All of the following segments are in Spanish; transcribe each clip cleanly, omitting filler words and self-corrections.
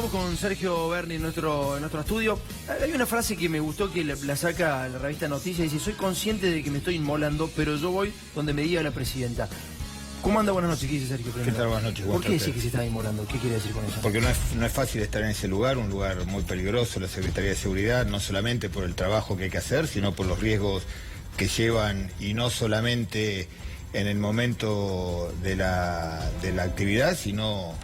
Estamos con Sergio Berni en nuestro estudio. Hay una frase que me gustó que la saca la revista Noticias. Dice: soy consciente de que me estoy inmolando, pero yo voy donde me diga la presidenta. ¿Cómo anda? Buenas noches. ¿Qué dice Sergio? ¿Qué tal? Buenas noches. ¿Por qué dice que se está inmolando? ¿Qué quiere decir con eso? Porque no es fácil estar en ese lugar, un lugar muy peligroso, la Secretaría de Seguridad, no solamente por el trabajo que hay que hacer, sino por los riesgos que llevan, y no solamente en el momento de la actividad, sino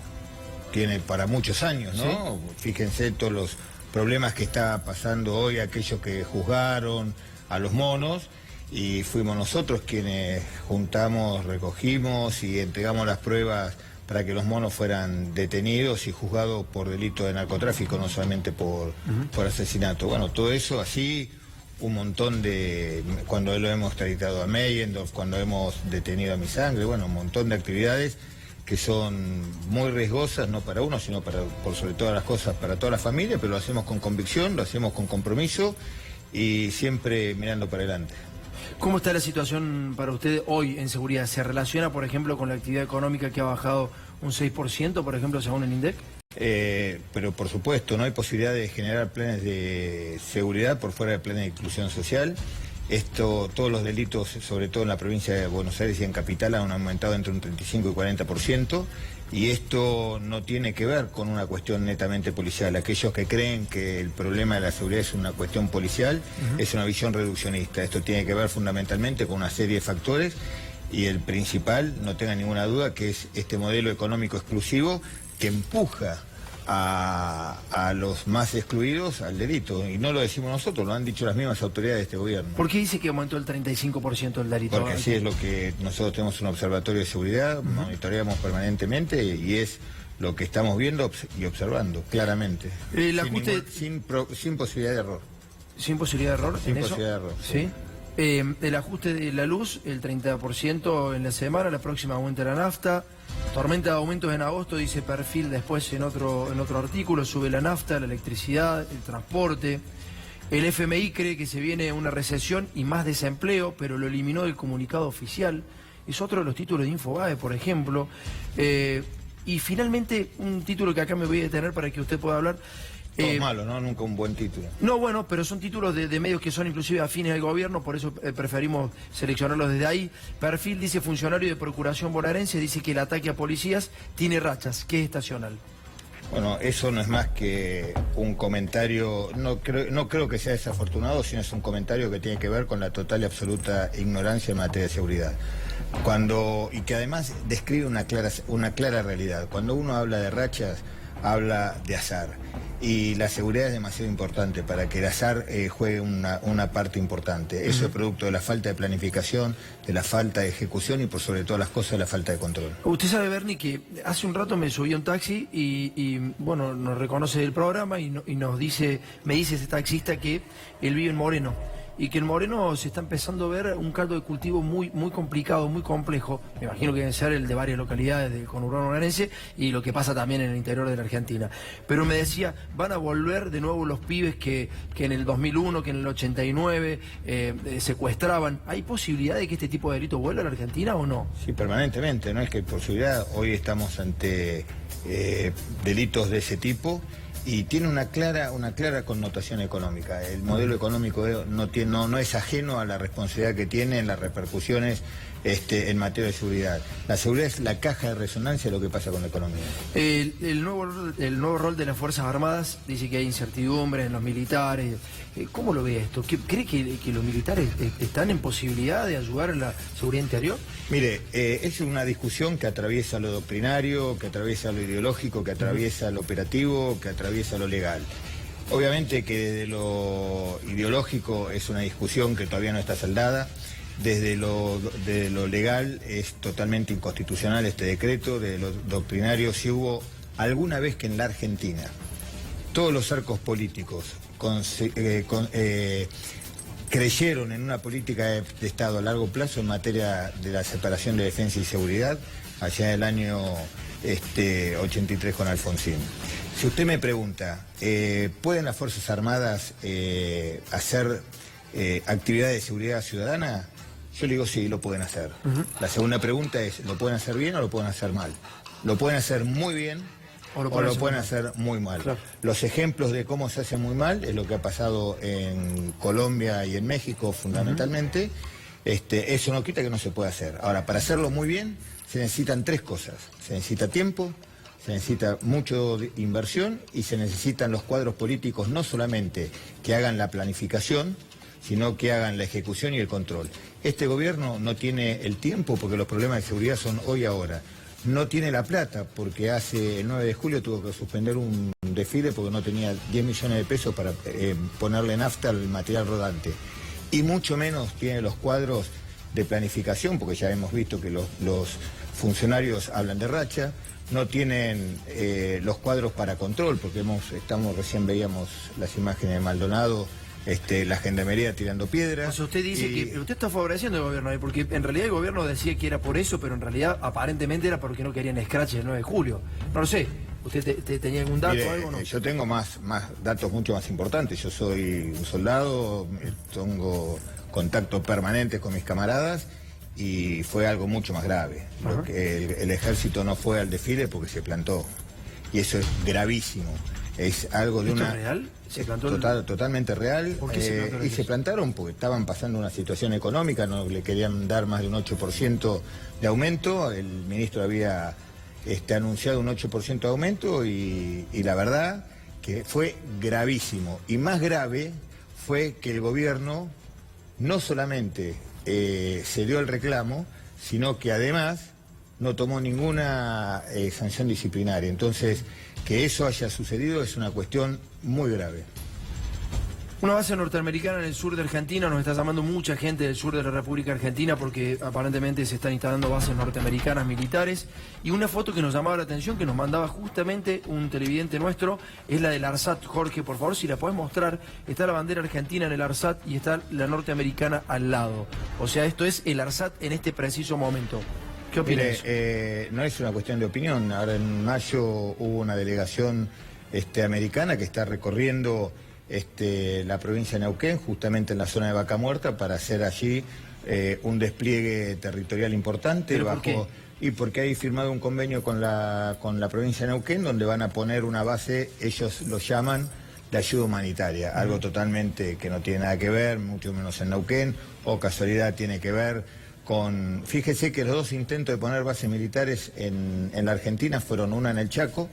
tiene para muchos años, ¿no? ¿Sí? Fíjense todos los problemas que está pasando hoy, aquellos que juzgaron a los monos, y fuimos nosotros quienes juntamos, recogimos y entregamos las pruebas para que los monos fueran detenidos y juzgados por delito de narcotráfico, no solamente por asesinato. Bueno, todo eso así, un montón de... Cuando lo hemos extraditado a Meyendorf, cuando hemos detenido a Mi Sangre, bueno, un montón de actividades que son muy riesgosas, no para uno, sino por sobre todas las cosas, para toda la familia, pero lo hacemos con convicción, lo hacemos con compromiso y siempre mirando para adelante. ¿Cómo está la situación para usted hoy en seguridad? ¿Se relaciona, por ejemplo, con la actividad económica que ha bajado un 6%, por ejemplo, según el INDEC? Pero por supuesto, no hay posibilidad de generar planes de seguridad por fuera del plan de inclusión social. Todos los delitos, sobre todo en la provincia de Buenos Aires y en Capital, han aumentado entre un 35 y 40%, y esto no tiene que ver con una cuestión netamente policial. Aquellos que creen que el problema de la seguridad es una cuestión policial, es una visión reduccionista. Esto tiene que ver fundamentalmente con una serie de factores, y el principal, no tenga ninguna duda, que es este modelo económico exclusivo que empuja a los más excluidos al delito. Y no lo decimos nosotros, lo han dicho las mismas autoridades de este gobierno. ¿Por qué dice que aumentó el 35% el delito? Porque así es lo que nosotros tenemos, un observatorio de seguridad, monitoreamos permanentemente, y es lo que estamos viendo y observando claramente. El ajuste... sin posibilidad de error. ¿Sin posibilidad de error? Sin posibilidad de error. ¿Sí? El ajuste de la luz, el 30% en la semana, la próxima aumenta la nafta. Tormenta de aumentos en agosto, dice Perfil después en otro artículo. Sube la nafta, la electricidad, el transporte. El FMI cree que se viene una recesión y más desempleo, pero lo eliminó del comunicado oficial. Es otro de los títulos de Infobae, por ejemplo. Y finalmente, un título que acá me voy a detener para que usted pueda hablar. Todo malo, ¿no? Nunca un buen título. No, bueno, pero son títulos de medios que son inclusive afines al gobierno, por eso preferimos seleccionarlos desde ahí. Perfil dice: funcionario de Procuración bonaerense dice que el ataque a policías tiene rachas, que es estacional. Bueno, eso no es más que un comentario, no creo que sea desafortunado, sino es un comentario que tiene que ver con la total y absoluta ignorancia en materia de seguridad. Y que además describe una clara realidad. Cuando uno habla de rachas, habla de azar. Y la seguridad es demasiado importante para que el azar juegue una parte importante. Eso es producto de la falta de planificación, de la falta de ejecución y por sobre todas las cosas de la falta de control. Usted sabe, Berni, que hace un rato me subí a un taxi y bueno, nos reconoce del programa y me dice ese taxista que él vive en Moreno. Y que en Moreno se está empezando a ver un caldo de cultivo muy complicado, muy complejo. Me imagino que debe ser el de varias localidades del conurbano bonaerense y lo que pasa también en el interior de la Argentina. Pero me decía, van a volver de nuevo los pibes que en el 2001, que en el 89 secuestraban. ¿Hay posibilidad de que este tipo de delito vuelva a la Argentina o no? Sí, permanentemente, no es que hay posibilidad. Hoy estamos ante delitos de ese tipo. Y tiene una clara connotación económica. El modelo económico no es ajeno a la responsabilidad que tiene en las repercusiones en materia de seguridad. La seguridad es la caja de resonancia de lo que pasa con la economía. El nuevo rol de las Fuerzas Armadas dice que hay incertidumbre en los militares. ¿Cómo lo ve esto? ¿Cree que los militares están en posibilidad de ayudar en la seguridad interior? Mire, es una discusión que atraviesa lo doctrinario, que atraviesa lo ideológico, que atraviesa lo operativo, que atraviesa lo legal. Obviamente que desde lo ideológico es una discusión que todavía no está saldada. Desde lo legal es totalmente inconstitucional este decreto. Desde lo doctrinario, si hubo alguna vez que en la Argentina todos los arcos políticos creyeron en una política de Estado a largo plazo en materia de la separación de defensa y seguridad, allá en el año 83 con Alfonsín. Si usted me pregunta, ¿pueden las Fuerzas Armadas hacer actividades de seguridad ciudadana? Yo le digo sí, lo pueden hacer. La segunda pregunta es, ¿lo pueden hacer bien o lo pueden hacer mal? Lo pueden hacer muy bien O lo pueden hacer muy mal. Claro. Los ejemplos de cómo se hace muy mal es lo que ha pasado en Colombia y en México fundamentalmente. Eso no quita que no se pueda hacer. Ahora, para hacerlo muy bien se necesitan tres cosas. Se necesita tiempo, se necesita mucho inversión y se necesitan los cuadros políticos no solamente que hagan la planificación, sino que hagan la ejecución y el control. Este gobierno no tiene el tiempo porque los problemas de seguridad son hoy y ahora. No tiene la plata porque el 9 de julio tuvo que suspender un desfile porque no tenía 10 millones de pesos para ponerle nafta al material rodante. Y mucho menos tiene los cuadros de planificación, porque ya hemos visto que los funcionarios hablan de racha. No tienen los cuadros para control, porque recién veíamos las imágenes de Maldonado, la gendarmería tirando piedras. O sea, usted dice que usted está favoreciendo el gobierno ahí, porque en realidad el gobierno decía que era por eso, pero en realidad aparentemente era porque no querían escrache el 9 de julio. No lo sé. ¿Usted tenía algún dato o algo? ¿No? Yo tengo más datos mucho más importantes. Yo soy un soldado, tengo contacto permanente con mis camaradas y fue algo mucho más grave. El ejército no fue al desfile porque se plantó. Y eso es gravísimo. Es algo de ¿Esto es real? ¿Se plantó totalmente real. ¿Por qué se plantó? Y se plantaron porque estaban pasando una situación económica, no le querían dar más de un 8% de aumento. El ministro había anunciado un 8% de aumento y la verdad que fue gravísimo. Y más grave fue que el gobierno no solamente se dio el reclamo, sino que además no tomó ninguna sanción disciplinaria. Entonces, que eso haya sucedido es una cuestión muy grave. Una base norteamericana en el sur de Argentina, nos está llamando mucha gente del sur de la República Argentina porque aparentemente se están instalando bases norteamericanas militares, y una foto que nos llamaba la atención, que nos mandaba justamente un televidente nuestro, es la del ARSAT. Jorge, por favor, si la podés mostrar, está la bandera argentina en el ARSAT y está la norteamericana al lado. O sea, esto es el ARSAT en este preciso momento. ¿Qué opinas? No es una cuestión de opinión. Ahora en mayo hubo una delegación americana que está recorriendo la provincia de Neuquén, justamente en la zona de Vaca Muerta, para hacer allí un despliegue territorial importante. ¿Pero por qué? Y porque hay firmado un convenio con la provincia de Neuquén, donde van a poner una base, ellos lo llaman de ayuda humanitaria, algo totalmente que no tiene nada que ver, mucho menos en Neuquén, o casualidad tiene que ver con... Fíjese que los dos intentos de poner bases militares en la Argentina fueron una en el Chaco,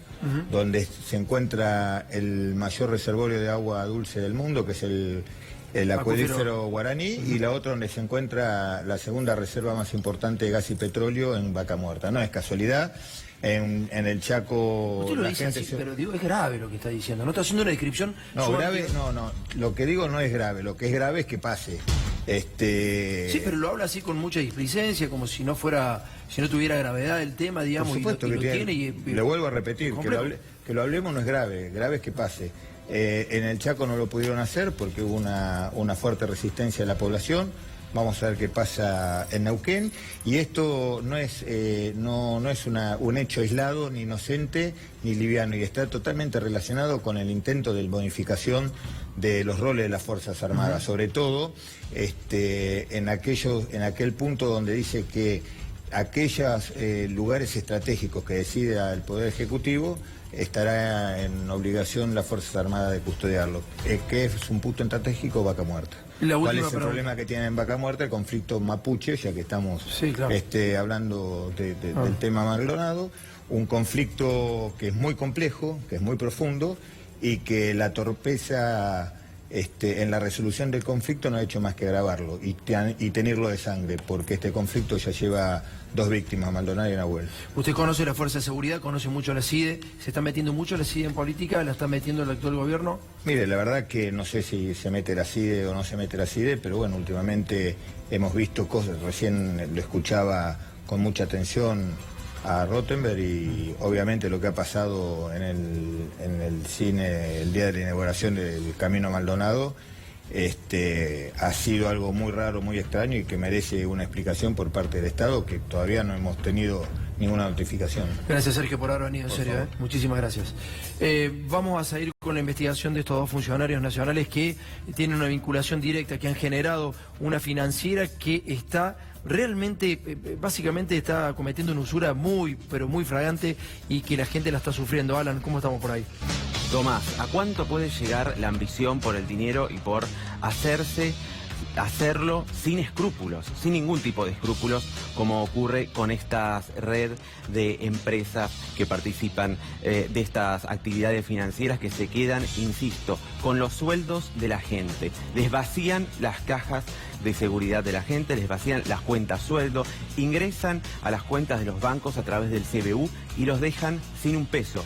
donde se encuentra el mayor reservorio de agua dulce del mundo, que es el acuífero Guaraní, y la otra donde se encuentra la segunda reserva más importante de gas y petróleo en Vaca Muerta. No es casualidad. En el Chaco... Usted lo dice así, pero digo, es grave lo que está diciendo. No está haciendo una descripción... No, grave, no. Lo que digo no es grave. Lo que es grave es que pase. Sí, pero lo habla así con mucha displicencia, como si no tuviera gravedad el tema, digamos. Por supuesto que tiene. Le vuelvo a repetir, que lo hablemos no es grave. Grave es que pase. En el Chaco no lo pudieron hacer porque hubo una fuerte resistencia de la población. Vamos a ver qué pasa en Neuquén. Y esto no es un hecho aislado, ni inocente, ni liviano. Y está totalmente relacionado con el intento de bonificación de los roles de las Fuerzas Armadas. Sobre todo en aquel punto donde dice que aquellos lugares estratégicos que decida el Poder Ejecutivo, estará en obligación las Fuerzas Armadas de custodiarlo. Que es un punto estratégico, Vaca Muerta. ¿Cuál es el problema que tienen en Vaca Muerta? El conflicto mapuche, ya que estamos hablando del tema Maldonado. Un conflicto que es muy complejo, que es muy profundo, y que la torpeza en la resolución del conflicto no ha hecho más que agravarlo y tenerlo de sangre, porque este conflicto ya lleva 2 víctimas, Maldonado y Nahuel. Usted conoce la Fuerza de Seguridad, conoce mucho a la CIDE, ¿se está metiendo mucho la CIDE en política? ¿La está metiendo el actual gobierno? Mire, la verdad que no sé si se mete la CIDE o no se mete la CIDE, pero bueno, últimamente hemos visto cosas, recién lo escuchaba con mucha atención a Rottenberg, y obviamente lo que ha pasado en el cine el día de la inauguración del Camino Maldonado ha sido algo muy raro, muy extraño, y que merece una explicación por parte del Estado, que todavía no hemos tenido ninguna notificación. Gracias, Sergio, por haber venido, en serio, muchísimas gracias. Vamos a seguir con la investigación de estos dos funcionarios nacionales que tienen una vinculación directa, que han generado una financiera que está realmente, básicamente está cometiendo una usura muy, pero muy fragante y que la gente la está sufriendo. Alan, ¿cómo estamos por ahí? Tomás, ¿a cuánto puede llegar la ambición por el dinero y por hacerlo sin escrúpulos, sin ningún tipo de escrúpulos, como ocurre con esta red de empresas que participan de estas actividades financieras que se quedan, insisto, con los sueldos de la gente? Les vacían las cajas de seguridad de la gente, les vacían las cuentas sueldo, ingresan a las cuentas de los bancos a través del CBU y los dejan sin un peso.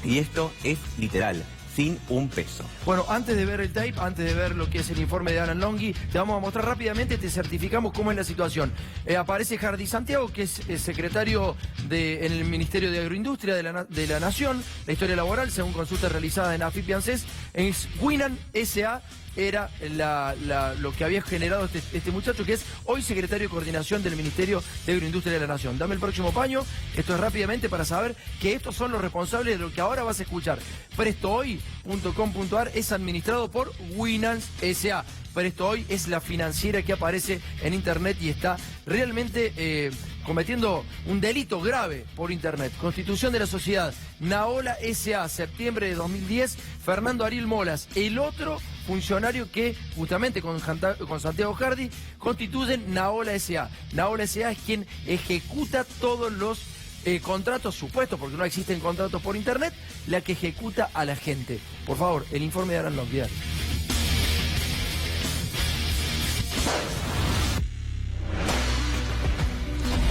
Y esto es literal, sin un peso. Bueno, antes de ver el tape, antes de ver lo que es el informe de Alan Longhi, te vamos a mostrar rápidamente, te certificamos cómo es la situación. Aparece Jardi Santiago, que es secretario en el Ministerio de Agroindustria de la Nación. La historia laboral, según consulta realizada en AFIP y ANSES, es Winan S.A., era lo que había generado este muchacho, que es hoy secretario de Coordinación del Ministerio de Agroindustria de la Nación. Dame el próximo paño, esto es rápidamente para saber que estos son los responsables de lo que ahora vas a escuchar. PrestoHoy.com.ar es administrado por Winans S.A. PrestoHoy es la financiera que aparece en Internet y está realmente cometiendo un delito grave por Internet. Constitución de la sociedad, Naola S.A., septiembre de 2010, Fernando Ariel Molas, el otro funcionario que justamente con Santiago Jardi constituyen Naola S.A. Naola S.A. es quien ejecuta todos los contratos supuestos, porque no existen contratos por Internet, la que ejecuta a la gente. Por favor, el informe de Alan Longhi.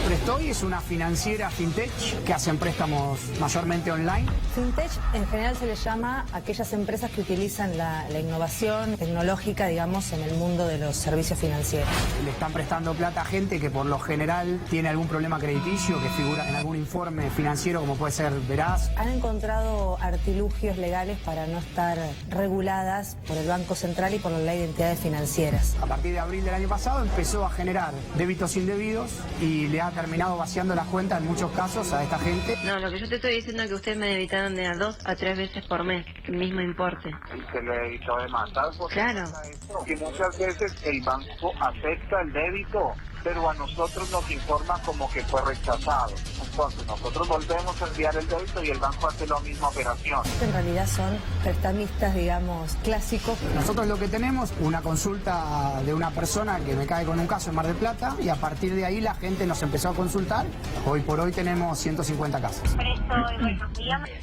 PrestoHoy es una financiera fintech que hacen préstamos mayormente online. Fintech en general se le llama a aquellas empresas que utilizan la innovación tecnológica, digamos, en el mundo de los servicios financieros. Le están prestando plata a gente que por lo general tiene algún problema crediticio que figura en algún informe financiero, como puede ser Veraz. Han encontrado artilugios legales para no estar reguladas por el Banco Central y por la Ley de Entidades Financieras. A partir de abril del año pasado empezó a generar débitos indebidos y le ha terminado vaciando las cuentas en muchos casos a esta gente. No, lo que yo te estoy diciendo es que ustedes me debitaron de a 2 a 3 veces por mes, el mismo importe. Y se le debitó demandar por claro. Y muchas veces el banco acepta el débito, pero a nosotros nos informa como que fue rechazado. Entonces nosotros volvemos a enviar el débito y el banco hace la misma operación. En realidad son prestamistas, digamos, clásicos. Nosotros lo que tenemos, una consulta de una persona que me cae con un caso en Mar del Plata y a partir de ahí la gente nos empezó a consultar. Hoy por hoy tenemos 150 casos.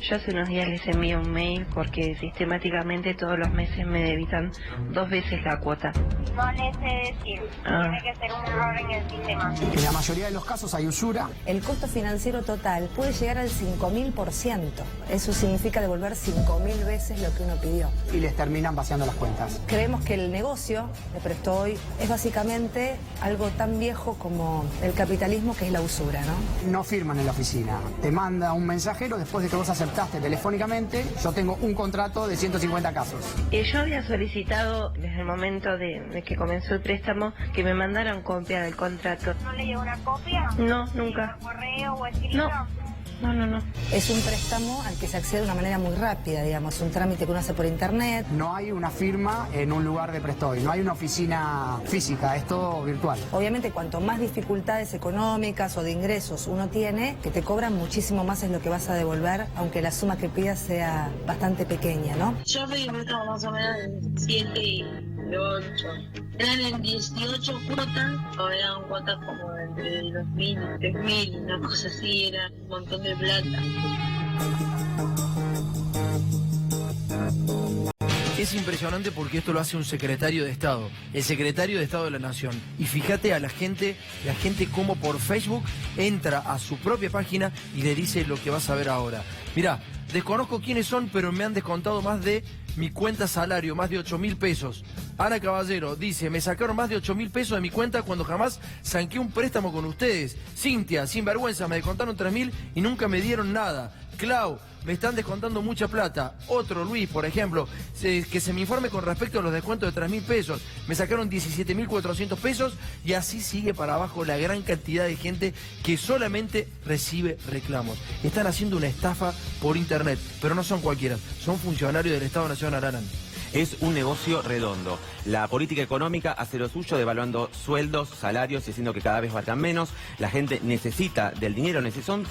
Yo hace unos días les envío un mail porque sistemáticamente todos los meses me debitan 2 veces la cuota. No les sé decir, tiene que ser un error en el sistema. En la mayoría de los casos hay usura. El costo financiero total puede llegar al 5.000%. Eso significa devolver 5.000 veces lo que uno pidió. Y les terminan vaciando las cuentas. Creemos que el negocio de PrestoHoy es básicamente algo tan viejo como el capitalismo, que es la usura, ¿no? No firman en la oficina. Te manda un mensajero después de que vos aceptaste telefónicamente. Yo tengo un contrato de 150 casos. Yo había solicitado desde el momento de que comenzó el préstamo que me mandaran copia del contrato. ¿No le llegó una copia? No, nunca. ¿Por correo o escrito? No. Es un préstamo al que se accede de una manera muy rápida, digamos, un trámite que uno hace por internet. No hay una firma en un lugar de PrestoHoy, no hay una oficina física, es todo virtual. Obviamente, cuanto más dificultades económicas o de ingresos uno tiene, que te cobran muchísimo más es lo que vas a devolver, aunque la suma que pidas sea bastante pequeña, ¿no? Yo pedí préstamo más o menos en 7 y 8. Eran en 18 cuotas, o eran cuotas como entre 2.000 y 3.000, una cosa así, era un montón de plata. Es impresionante porque esto lo hace un secretario de Estado, el secretario de Estado de la Nación. Y fíjate a la gente cómo por Facebook entra a su propia página y le dice lo que vas a ver ahora. Mirá, desconozco quiénes son, pero me han descontado más de mi cuenta salario, más de 8.000 pesos. Ana Caballero dice, me sacaron más de 8.000 pesos de mi cuenta cuando jamás saqué un préstamo con ustedes. Cintia, sin vergüenza, me descontaron 3.000 y nunca me dieron nada. Clau, me están descontando mucha plata. Otro, Luis, por ejemplo, que se me informe con respecto a los descuentos de 3.000 pesos. Me sacaron 17.400 pesos y así sigue para abajo la gran cantidad de gente que solamente recibe reclamos. Están haciendo una estafa por internet, pero no son cualquiera, son funcionarios del Estado Nacional Arán. Es un negocio redondo. La política económica hace lo suyo devaluando sueldos, salarios y haciendo que cada vez valgan menos. La gente necesita del dinero, son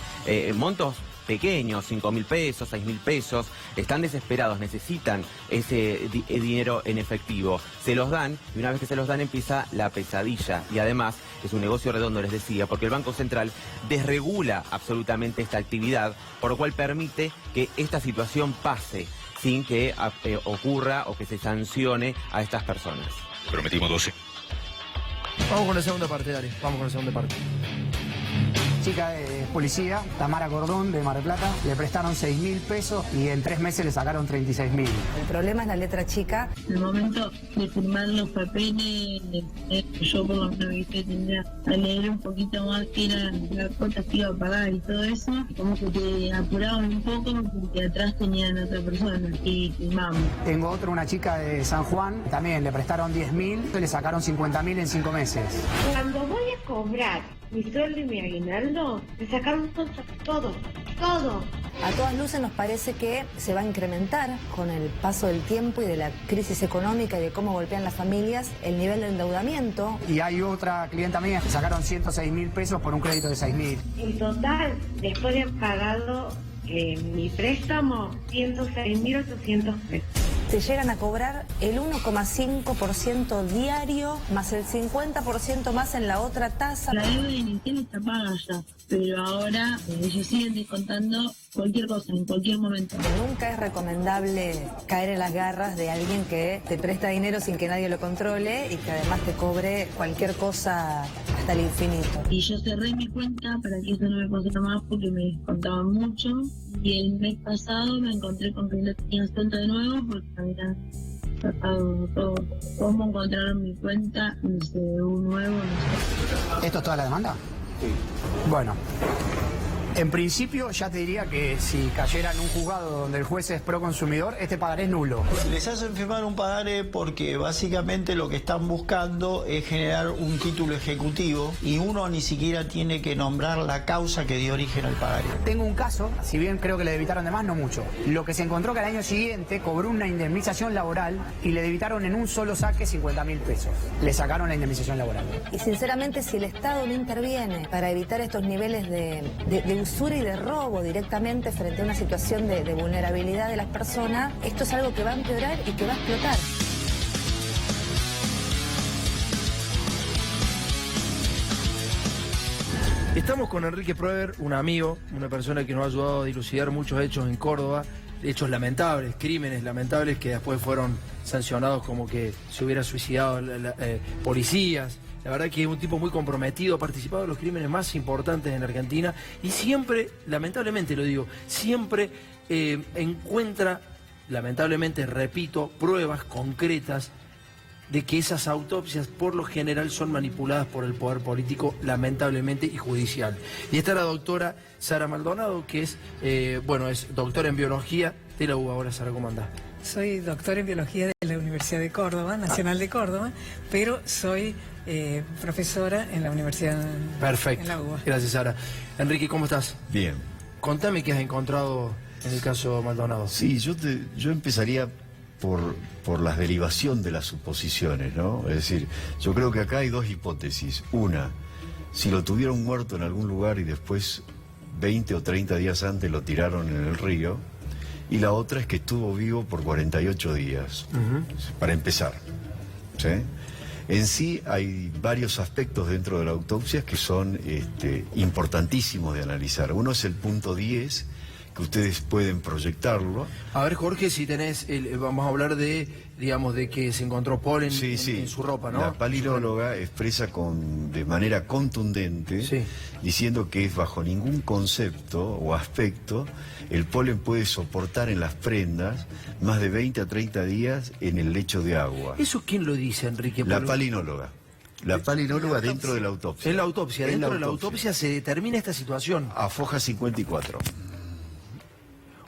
montos pequeños, 5.000 pesos, 6.000 pesos. Están desesperados, necesitan ese dinero en efectivo. Se los dan y una vez que se los dan empieza la pesadilla. Y además es un negocio redondo, les decía, porque el Banco Central desregula absolutamente esta actividad, por lo cual permite que esta situación pase sin que ocurra o que se sancione a estas personas. Prometimos 12. Vamos con la segunda parte, dale. Vamos con la segunda parte. Chica de policía, Tamara Cordón, de Mar del Plata, le prestaron 6.000 pesos y en 3 meses le sacaron 36.000. El problema es la letra chica. En el momento de firmar los papeles, yo por lo menos tendría a leer un poquito más que era la cuota que iba a pagar y todo eso, como que te apuraban un poco porque atrás tenían otra persona y firmamos. Tengo otro, una chica de San Juan, también le prestaron 10.000, le sacaron 50.000 en 5 meses. Cuando voy a cobrar mi sueldo y mi aguinaldo, me sacaron todo. A todas luces nos parece que se va a incrementar con el paso del tiempo y de la crisis económica y de cómo golpean las familias el nivel de endeudamiento. Y hay otra clienta mía que sacaron 106.000 pesos por un crédito de 6.000. En total, después de haber pagado mi préstamo, 106.800 pesos. Te llegan a cobrar el 1,5% diario, más el 50% más en la otra tasa. La deuda inicial está paga ya, pero ahora ellos siguen descontando cualquier cosa, en cualquier momento. Nunca es recomendable caer en las garras de alguien que te presta dinero sin que nadie lo controle y que además te cobre cualquier cosa hasta el infinito. Y yo cerré mi cuenta para que eso no me pasara más porque me descontaban mucho. Y el mes pasado me encontré con que no tenía cuenta de nuevo porque habían sacado todo. ¿Cómo encontraron mi cuenta? No sé, un nuevo, no sé. ¿Esto es toda la demanda? Sí. Bueno. En principio ya te diría que si cayera en un juzgado donde el juez es pro consumidor, este pagaré es nulo. Les hacen firmar un pagaré porque básicamente lo que están buscando es generar un título ejecutivo y uno ni siquiera tiene que nombrar la causa que dio origen al pagaré. Tengo un caso, si bien creo que le debitaron de más, no mucho. Lo que se encontró que al año siguiente cobró una indemnización laboral y le debitaron en un solo saque 50.000 pesos. Le sacaron la indemnización laboral. Y sinceramente, si el Estado no interviene para evitar estos niveles de usura y de robo directamente frente a una situación de vulnerabilidad de las personas, esto es algo que va a empeorar y que va a explotar. Estamos con Enrique Proeber, un amigo, una persona que nos ha ayudado a dilucidar muchos hechos en Córdoba, hechos lamentables, crímenes lamentables que después fueron sancionados como que se hubiera suicidado policías. La verdad que es un tipo muy comprometido, ha participado en los crímenes más importantes en Argentina y siempre, lamentablemente lo digo, siempre encuentra, lamentablemente, repito, pruebas concretas de que esas autopsias por lo general son manipuladas por el poder político, lamentablemente, y judicial. Y está la doctora Sara Maldonado, que es, es doctora en biología de la UBA. Ahora, Sara, ¿cómo andás? Soy doctora en biología de la Universidad de Córdoba, Nacional de Córdoba, pero soy profesora en la Universidad. Perfecto. En la UBA. Gracias, Sara. Enrique, ¿cómo estás? Bien. Contame qué has encontrado en el caso Maldonado. Sí, yo empezaría por la derivación de las suposiciones, ¿no? Es decir, yo creo que acá hay dos hipótesis. Una, si lo tuvieron muerto en algún lugar y después 20 o 30 días antes lo tiraron en el río. Y la otra es que estuvo vivo por 48 días, para empezar, ¿sí? En sí hay varios aspectos dentro de la autopsia que son importantísimos de analizar. Uno es el punto 10, que ustedes pueden proyectarlo. A ver, Jorge, si tenés, vamos a hablar de, digamos, de que se encontró polen en su ropa, ¿no? La palinóloga expresa de manera contundente, diciendo que bajo ningún concepto o aspecto el polen puede soportar en las prendas más de 20 a 30 días en el lecho de agua. ¿Eso quién lo dice, Enrique? La palinóloga. La palinóloga dentro de la autopsia. En la autopsia, dentro de la autopsia se determina esta situación. A foja 54.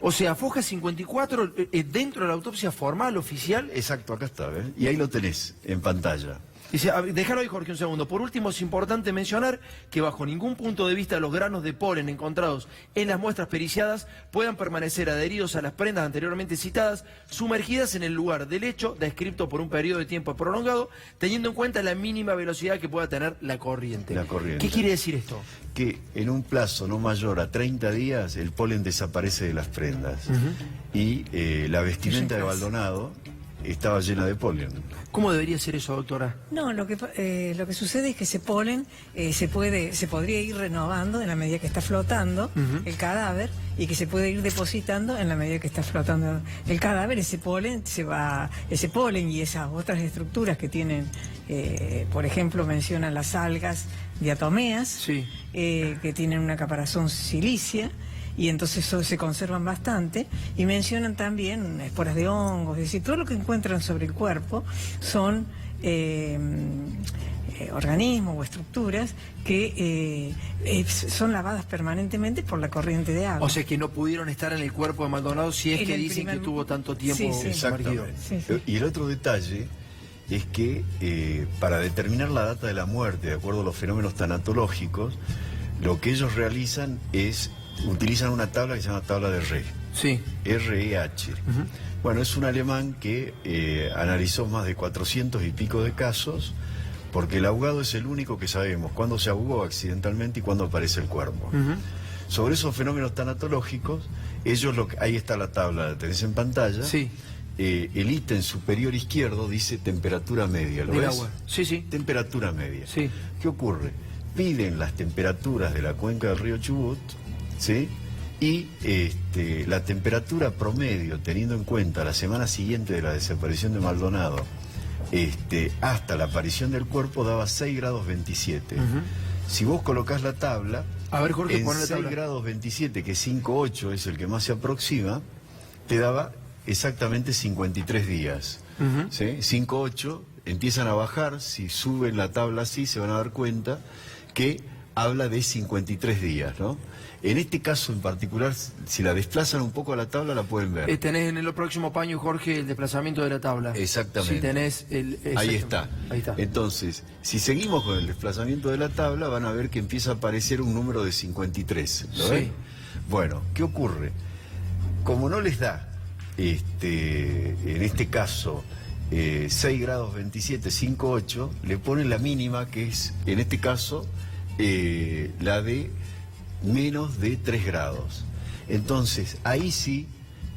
O sea, foja 54 dentro de la autopsia formal, oficial. Exacto, acá está, ¿ves? Y ahí lo tenés, en pantalla. Dice, déjalo ahí, Jorge, un segundo. Por último, es importante mencionar que bajo ningún punto de vista los granos de polen encontrados en las muestras periciadas puedan permanecer adheridos a las prendas anteriormente citadas, sumergidas en el lugar del hecho, descrito por un periodo de tiempo prolongado, teniendo en cuenta la mínima velocidad que pueda tener la corriente. ¿Qué quiere decir esto? Que en un plazo no mayor a 30 días el polen desaparece de las prendas. Y la vestimenta de Maldonado estaba llena de polen. ¿Cómo debería ser eso, doctora? No, lo que sucede es que ese polen se podría ir renovando en la medida que está flotando el cadáver, y que se puede ir depositando en la medida que está flotando el cadáver. Ese polen y esas otras estructuras que tienen, por ejemplo, mencionan las algas diatomeas, que tienen una caparazón silicia, y entonces se conservan bastante, y mencionan también esporas de hongos. Es decir, todo lo que encuentran sobre el cuerpo son organismos o estructuras que son lavadas permanentemente por la corriente de agua. O sea, que no pudieron estar en el cuerpo de Maldonado si es que dicen que tuvo tanto tiempo sumergido. Y el otro detalle es que para determinar la data de la muerte, de acuerdo a los fenómenos tanatológicos, lo que ellos realizan es utilizan una tabla que se llama tabla de Re. R-E-H. Bueno, es un alemán que analizó más de 400 y pico de casos, porque el ahogado es el único que sabemos cuándo se ahogó accidentalmente y cuándo aparece el cuerpo. Sobre esos fenómenos tanatológicos, ahí está la tabla, la tenés en pantalla. El ítem superior izquierdo dice temperatura media, ¿lo ves? Agua. Temperatura media. ¿Qué ocurre? Piden las temperaturas de la cuenca del río Chubut, ¿sí? Y la temperatura promedio, teniendo en cuenta la semana siguiente de la desaparición de Maldonado, hasta la aparición del cuerpo, daba 6 grados 27. Si vos colocás la tabla, a ver, Jorge, en pon la 6 tabla. grados 27, que 5,8 es el que más se aproxima, te daba exactamente 53 días. ¿Sí? 5,8 empiezan a bajar. Si suben la tabla así, se van a dar cuenta que habla de 53 días, ¿no? En este caso en particular, si la desplazan un poco a la tabla, la pueden ver. Tenés en el próximo paño, Jorge, el desplazamiento de la tabla. Exactamente. Si tenés Ahí está. Entonces, si seguimos con el desplazamiento de la tabla, van a ver que empieza a aparecer un número de 53. ¿Lo ven? Bueno, ¿qué ocurre? Como no les da, en este caso, 6 grados 27, 5,8, le ponen la mínima, que es, en este caso, la de menos de 3 grados. Entonces, ahí sí,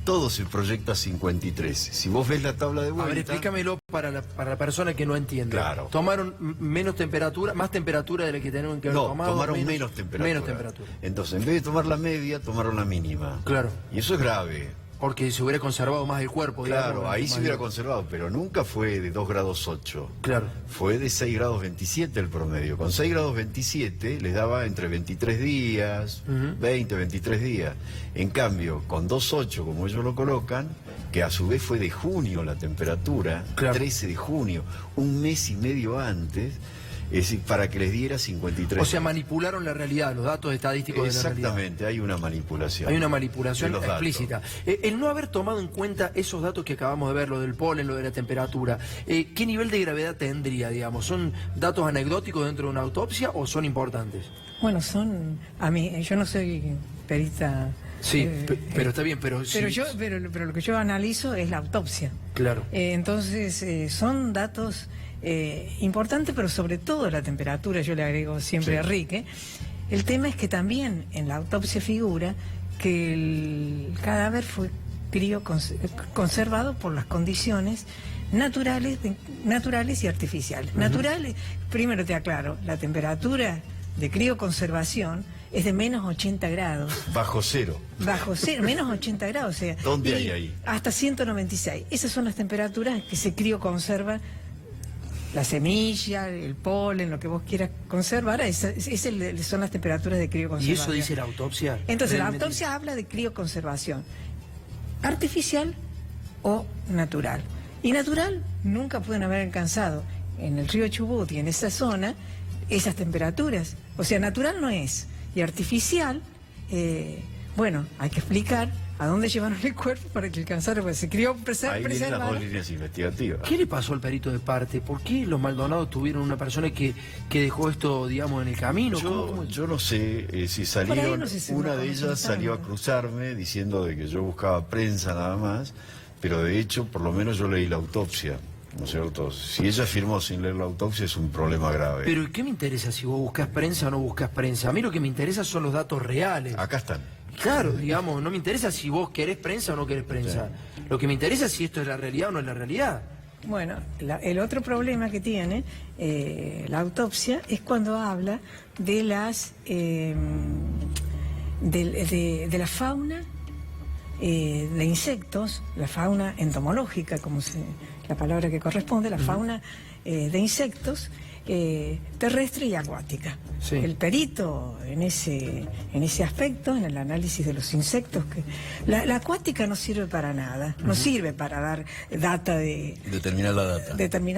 todo se proyecta a 53. Si vos ves la tabla de vuelta... A ver, explícamelo para la persona que no entiende. Claro. Tomaron menos temperatura, más temperatura de la que tenían que haber tomado. No, tomaron menos temperatura. Menos temperatura. Entonces, en vez de tomar la media, tomaron la mínima. Claro. Y eso es grave. Porque se hubiera conservado más el cuerpo. Claro, digamos, ahí se hubiera conservado, pero nunca fue de 2 grados 8. Claro. Fue de 6 grados 27 el promedio. Con 6 grados 27 les daba entre 23 días, 20, 23 días. En cambio, con 2,8, como ellos lo colocan, que a su vez fue de junio la temperatura, 13 de junio, un mes y medio antes, es decir, para que les diera 53. O sea, manipularon la realidad, los datos estadísticos de la realidad. Exactamente, hay una manipulación. Hay una manipulación de los explícita. El no haber tomado en cuenta esos datos que acabamos de ver, lo del polen, lo de la temperatura, ¿qué nivel de gravedad tendría, digamos? ¿Son datos anecdóticos dentro de una autopsia o son importantes? Bueno, yo no soy perita. Sí, pero está bien, pero sí. Pero lo que yo analizo es la autopsia. Claro. Entonces, son datos importantes, pero sobre todo la temperatura, yo le agrego siempre a Enrique. El tema es que también en la autopsia figura que el cadáver fue conservado por las condiciones naturales y artificiales. Naturales, primero te aclaro, la temperatura de crioconservación es de menos 80 grados. Bajo cero. Bajo cero, menos 80 grados. O sea, ¿dónde hay ahí? Hasta 196. Esas son las temperaturas que se crioconserva la semilla, el polen, lo que vos quieras conservar. Son las temperaturas de crioconservación. ¿Y eso dice la autopsia? Entonces, la autopsia habla de crioconservación artificial o natural. Y natural nunca pueden haber alcanzado en el río Chubut y en esa zona esas temperaturas. O sea, natural no es. Y artificial, Bueno, hay que explicar a dónde llevaron el cuerpo para que alcanzara, porque se crió Ahí vienen las dos líneas investigativas. ¿Qué le pasó al perito de parte? ¿Por qué los Maldonados tuvieron una persona que dejó esto, digamos, en el camino? Yo no sé si salieron, no sé si una no de ellas consultaron. salió a cruzarme diciendo de que yo buscaba prensa nada más, pero de hecho por lo menos yo leí la autopsia, ¿no es cierto? Si ella firmó sin leer la autopsia es un problema grave. Pero ¿qué me interesa si vos buscas prensa o no buscas prensa? A mí lo que me interesa son los datos reales. Acá están. Claro, digamos, no me interesa si vos querés prensa o no querés prensa. Lo que me interesa es si esto es la realidad o no es la realidad. Bueno, el otro problema que tiene la autopsia es cuando habla de las de la fauna de insectos, la fauna entomológica, la palabra que corresponde, la fauna de insectos terrestre y acuática. Sí. El perito en ese aspecto, en el análisis de los insectos, la acuática no sirve para nada, no sirve para dar data Determinar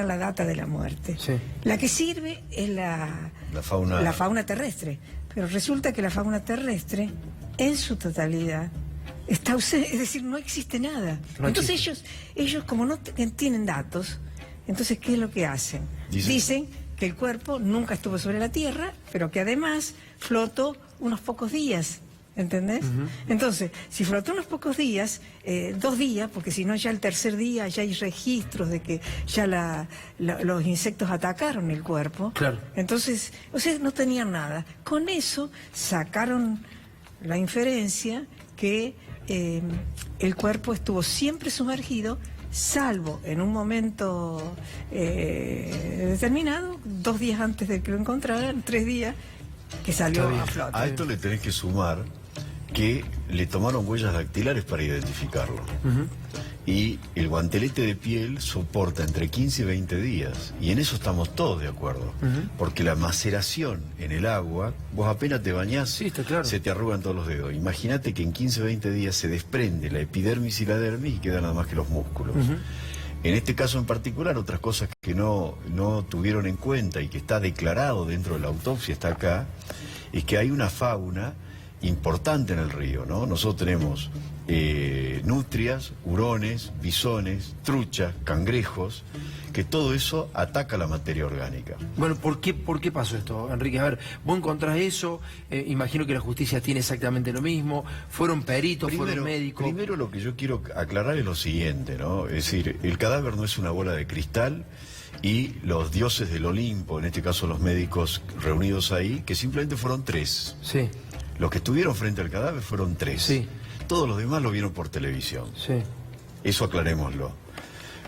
la data de la muerte. Sí. La que sirve es la fauna terrestre, pero resulta que la fauna terrestre en su totalidad está ausente, es decir, no existe nada. No entonces existe. ellos como no tienen datos, entonces ¿qué es lo que hacen? Dicen que el cuerpo nunca estuvo sobre la tierra, pero que además flotó unos pocos días, ¿entendés? Entonces, si flotó unos pocos días, 2 días, porque si no ya el tercer día ya hay registros de que ya los insectos atacaron el cuerpo. Claro. Entonces, o sea, no tenían nada. Con eso sacaron la inferencia que el cuerpo estuvo siempre sumergido, salvo en un momento determinado, 2 días antes de que lo encontraran, 3 días, que salió a flote. A esto le tenés que sumar que le tomaron huellas dactilares para identificarlo. Y el guantelete de piel soporta entre 15 y 20 días. Y en eso estamos todos de acuerdo. Porque la maceración en el agua, vos apenas te bañás, Sí, está claro. se te arrugan todos los dedos. Imagínate que en 15 o 20 días se desprende la epidermis y la dermis y quedan nada más que los músculos. En este caso en particular, otras cosas que no tuvieron en cuenta y que está declarado dentro de la autopsia, está acá, es que hay una fauna importante en el río, ¿no? Nosotros tenemos nutrias, hurones, bisones, truchas, cangrejos, que todo eso ataca la materia orgánica. Bueno, ¿por qué pasó esto, Enrique? A ver, vos encontrás eso, imagino que la justicia tiene exactamente lo mismo, fueron peritos, fueron médicos. Primero lo que yo quiero aclarar es lo siguiente, ¿no? Es decir, el cadáver no es una bola de cristal y los dioses del Olimpo, en este caso los médicos reunidos ahí, que simplemente fueron 3. Sí. Los que estuvieron frente al cadáver fueron 3. Sí. Todos los demás lo vieron por televisión. Sí. Eso aclarémoslo.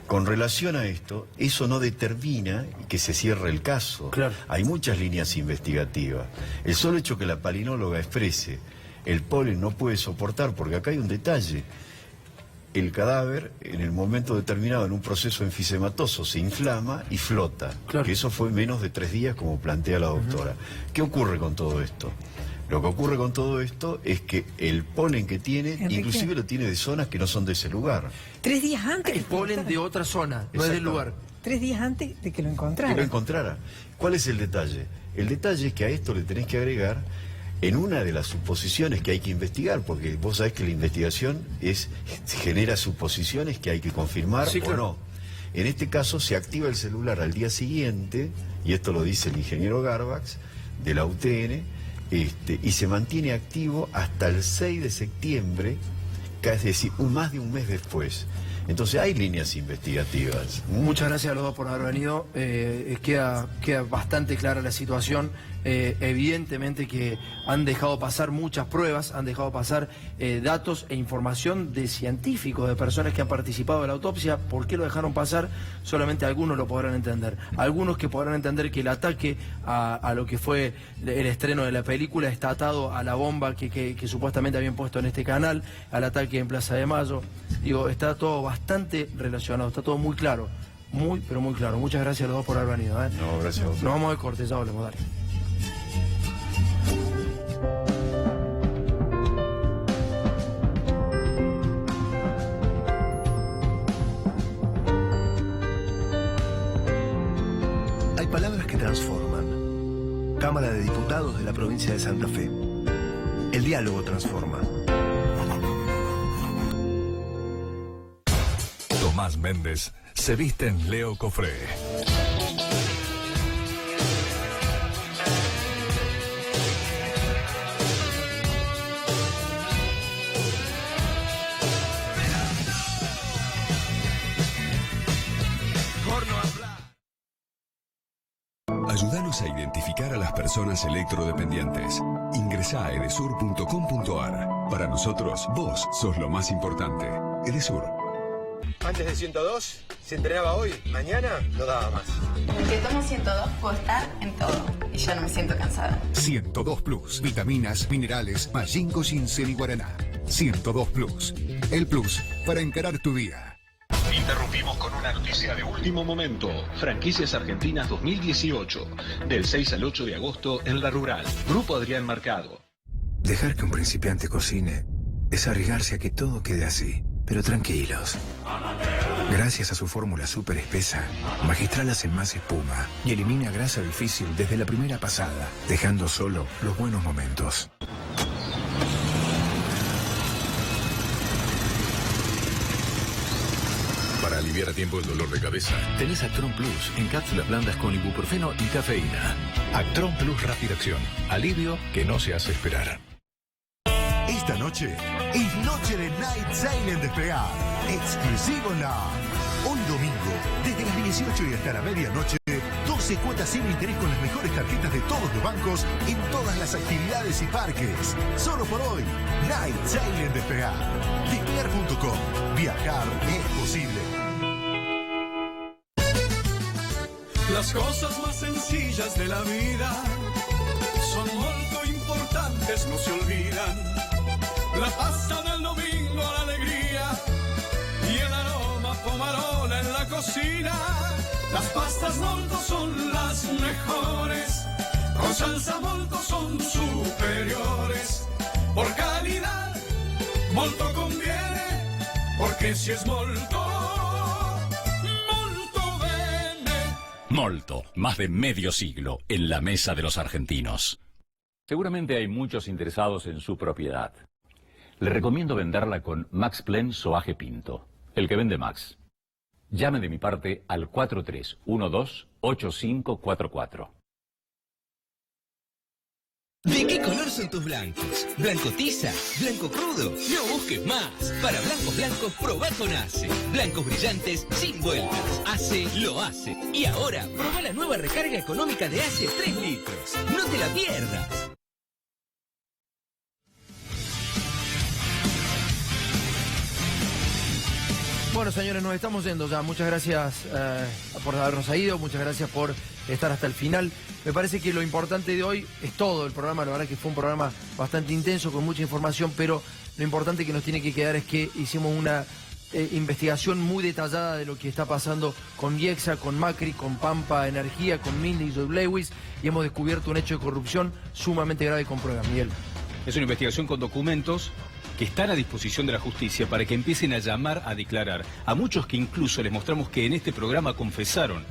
Con relación a esto, eso no determina que se cierre el caso. Claro. Hay muchas líneas investigativas. El solo hecho que la palinóloga exprese el polen no puede soportar, porque acá hay un detalle. El cadáver, en el momento determinado, en un proceso enfisematoso, se inflama y flota. Claro. Que eso fue menos de 3 días, como plantea la doctora. ¿Qué ocurre con todo esto? Lo que ocurre con todo esto es que el polen que tiene, Enrique, inclusive lo tiene de zonas que no son de ese lugar. 3 días antes. El polen de otra zona, no es del lugar. 3 días antes de que lo Que encontraran. lo encontrara. ¿Cuál es el detalle? El detalle es que a esto le tenés que agregar en una de las suposiciones que hay que investigar, porque vos sabés que la investigación genera suposiciones que hay que confirmar Sí, claro. o no. En este caso se activa el celular al día siguiente, y esto lo dice el ingeniero Garbax, de la UTN, y se mantiene activo hasta el 6 de septiembre, es decir, más de un mes después. Entonces hay líneas investigativas. Muchas gracias a los dos por haber venido. Queda bastante clara la situación. Evidentemente que han dejado pasar muchas pruebas, han dejado pasar datos e información de científicos, de personas que han participado de la autopsia. ¿Por qué lo dejaron pasar? Solamente algunos lo podrán entender. Algunos que podrán entender que el ataque a lo que fue el estreno de la película está atado a la bomba que supuestamente habían puesto en este canal, al ataque en Plaza de Mayo. Digo, está todo bastante relacionado, está todo muy claro. Muy, pero muy claro. Muchas gracias a los dos por haber venido. No, gracias a vos. Nos vamos de corte, ya volvemos, dale. Hay palabras que transforman. Cámara de Diputados de la provincia de Santa Fe. El diálogo transforma. Tomás Méndez se viste en Leo Cofré. Ayúdanos a identificar a las personas electrodependientes. Ingresá a edesur.com.ar. Para nosotros, vos sos lo más importante. Edesur. Antes de 102, si entrenaba hoy, mañana no daba más. Desde que tomo 102 puedo estar en todo y ya no me siento cansada. 102 Plus, vitaminas, minerales, mayinco, ginseng y guaraná. 102 Plus, el plus para encarar tu día. Interrumpimos con una noticia de último momento. Franquicias Argentinas 2018, del 6 al 8 de agosto en La Rural. Grupo Adrián Mercado. Dejar que un principiante cocine es arriesgarse a que todo quede así. Pero tranquilos. Gracias a su fórmula súper espesa, Magistral hace más espuma y elimina grasa difícil desde la primera pasada, dejando solo los buenos momentos. Para aliviar a tiempo el dolor de cabeza, tenés Actron Plus en cápsulas blandas con ibuprofeno y cafeína. Actron Plus Rápida Acción. Alivio que no se hace esperar. Esta noche es noche de Night Sale en Despegar. Exclusivo Online. Hoy domingo, desde las 18 y hasta la medianoche, 12 cuotas sin interés con las mejores tarjetas de todos los bancos en todas las actividades y parques. Solo por hoy, Night Sale en Despegar. Despegar.com. Viajar es posible. Las cosas más sencillas de la vida son muy importantes, no se olvidan. La pasta del domingo, la alegría y el aroma pomarola en la cocina. Las pastas molto son las mejores, con salsa molto son superiores. Por calidad, molto conviene, porque si es molto, molto bene. Molto, más de medio siglo en la mesa de los argentinos. Seguramente hay muchos interesados en su propiedad. Le recomiendo venderla con Max Plen Soaje Pinto, el que vende Max. Llame de mi parte al 4312-8544. ¿De qué color son tus blancos? ¿Blanco tiza? ¿Blanco crudo? No busques más. Para blancos blancos, probá con ACE. Blancos brillantes sin vueltas. ACE lo hace. Y ahora, probá la nueva recarga económica de ACE 3 litros. No te la pierdas. Bueno, señores, nos estamos yendo ya. Muchas gracias por habernos ido, muchas gracias por estar hasta el final. Me parece que lo importante de hoy es todo el programa. La verdad que fue un programa bastante intenso, con mucha información, pero lo importante que nos tiene que quedar es que hicimos una investigación muy detallada de lo que está pasando con Viexa, con Macri, con Pampa Energía, con Mindy y Joe Lewis, y hemos descubierto un hecho de corrupción sumamente grave con pruebas. Miguel. Es una investigación con documentos que están a disposición de la justicia para que empiecen a llamar a declarar. A muchos que incluso les mostramos que en este programa confesaron.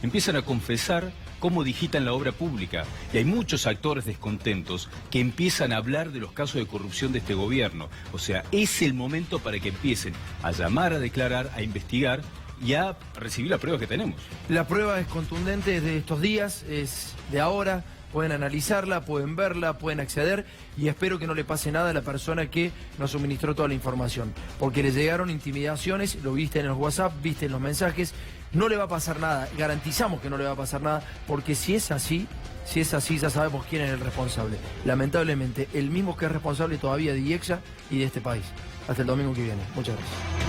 Empiezan a confesar cómo digitan la obra pública. Y hay muchos actores descontentos que empiezan a hablar de los casos de corrupción de este gobierno. O sea, es el momento para que empiecen a llamar a declarar, a investigar y a recibir la prueba que tenemos. La prueba es contundente, es de estos días, es de ahora. Pueden analizarla, pueden verla, pueden acceder, y espero que no le pase nada a la persona que nos suministró toda la información, porque le llegaron intimidaciones, lo viste en los WhatsApp, viste en los mensajes. No le va a pasar nada, garantizamos que no le va a pasar nada, porque si es así ya sabemos quién es el responsable. Lamentablemente, el mismo que es responsable todavía de Viexa y de este país. Hasta el domingo que viene. Muchas gracias.